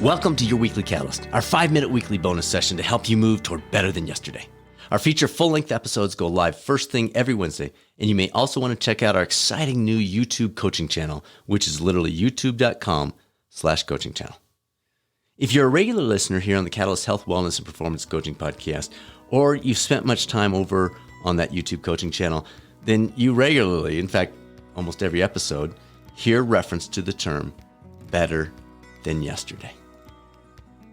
Welcome to your Weekly Catalyst, our 5-minute weekly bonus session to help you move toward better than yesterday. Our feature full-length episodes go live first thing every Wednesday, and you may also want to check out our exciting new YouTube coaching channel, which is literally youtube.com/coaching channel. If you're a regular listener here on the Catalyst Health, Wellness, and Performance Coaching Podcast, or you've spent much time over on that YouTube coaching channel, then you regularly, in fact, almost every episode, hear reference to the term better than yesterday.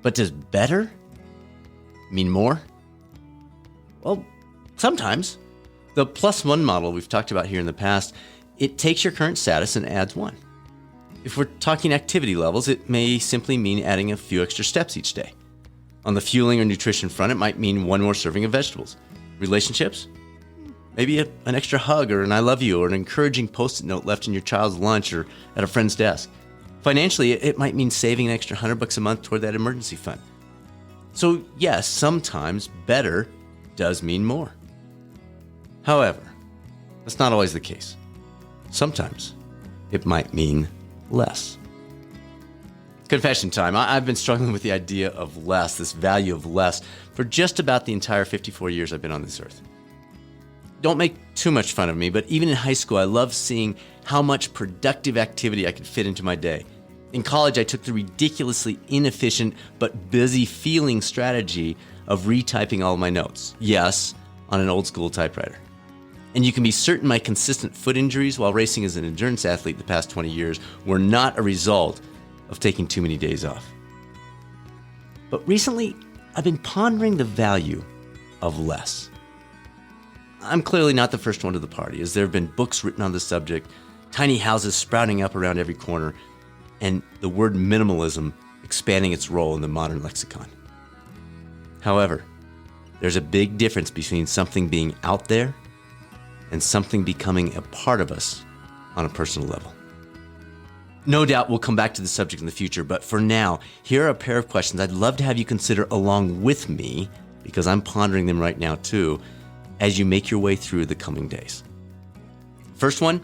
But does better mean more? Well, sometimes. The +1 model we've talked about here in the past, it takes your current status and adds 1. If we're talking activity levels, it may simply mean adding a few extra steps each day. On the fueling or nutrition front, it might mean 1 more serving of vegetables. Relationships? Maybe an extra hug or an I love you or an encouraging Post-it note left in your child's lunch or at a friend's desk. Financially, it might mean saving an extra $100 a month toward that emergency fund. So yes, sometimes better does mean more. However, that's not always the case. Sometimes it might mean less. Confession time. I've been struggling with the idea of less, this value of less, for just about the entire 54 years I've been on this earth. Don't make too much fun of me, but even in high school, I loved seeing how much productive activity I could fit into my day. In college, I took the ridiculously inefficient but busy feeling strategy of retyping all of my notes. Yes, on an old school typewriter. And you can be certain my consistent foot injuries while racing as an endurance athlete the past 20 years were not a result of taking too many days off. But recently, I've been pondering the value of less. I'm clearly not the first one to the party, as there have been books written on the subject, tiny houses sprouting up around every corner, and the word minimalism expanding its role in the modern lexicon. However, there's a big difference between something being out there and something becoming a part of us on a personal level. No doubt we'll come back to the subject in the future, but for now, here are a pair of questions I'd love to have you consider along with me, because I'm pondering them right now too, as you make your way through the coming days. First one,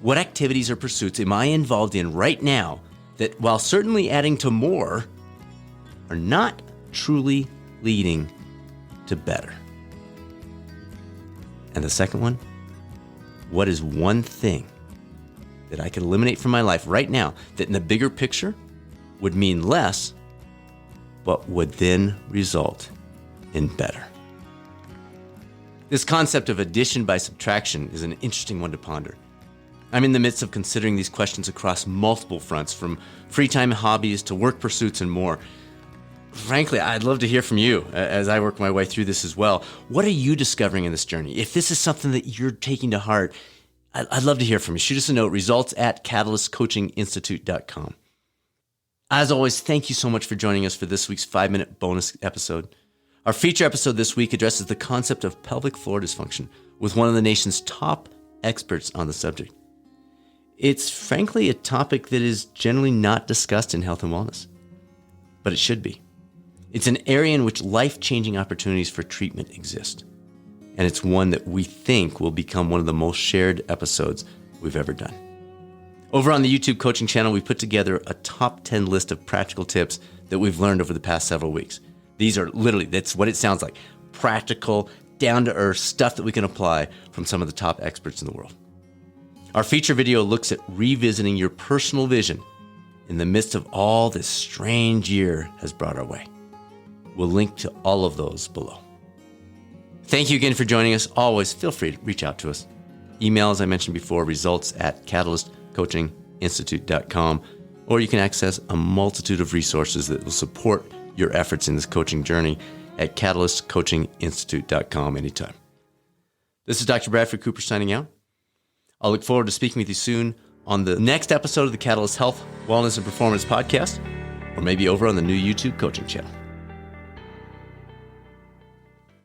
what activities or pursuits am I involved in right now that, while certainly adding to more, are not truly leading to better? And the second one, what is one thing that I could eliminate from my life right now that in the bigger picture would mean less, but would then result in better? This concept of addition by subtraction is an interesting one to ponder. I'm in the midst of considering these questions across multiple fronts, from free time hobbies to work pursuits and more. Frankly, I'd love to hear from you as I work my way through this as well. What are you discovering in this journey? If this is something that you're taking to heart, I'd love to hear from you. Shoot us a note, results@catalystcoachinginstitute.com. As always, thank you so much for joining us for this week's 5-minute bonus episode. Our feature episode this week addresses the concept of pelvic floor dysfunction with one of the nation's top experts on the subject. It's frankly a topic that is generally not discussed in health and wellness, but it should be. It's an area in which life-changing opportunities for treatment exist, and it's one that we think will become one of the most shared episodes we've ever done. Over on the YouTube coaching channel, we put together a top 10 list of practical tips that we've learned over the past several weeks. These are literally, that's what it sounds like, practical, down-to-earth stuff that we can apply from some of the top experts in the world. Our feature video looks at revisiting your personal vision in the midst of all this strange year has brought our way. We'll link to all of those below. Thank you again for joining us. Always feel free to reach out to us. Email, as I mentioned before, results@catalystcoachinginstitute.com, or you can access a multitude of resources that will support your efforts in this coaching journey at catalystcoachinginstitute.com anytime. This is Dr. Bradford Cooper signing out. I'll look forward to speaking with you soon on the next episode of the Catalyst Health, Wellness, and Performance Podcast, or maybe over on the new YouTube coaching channel.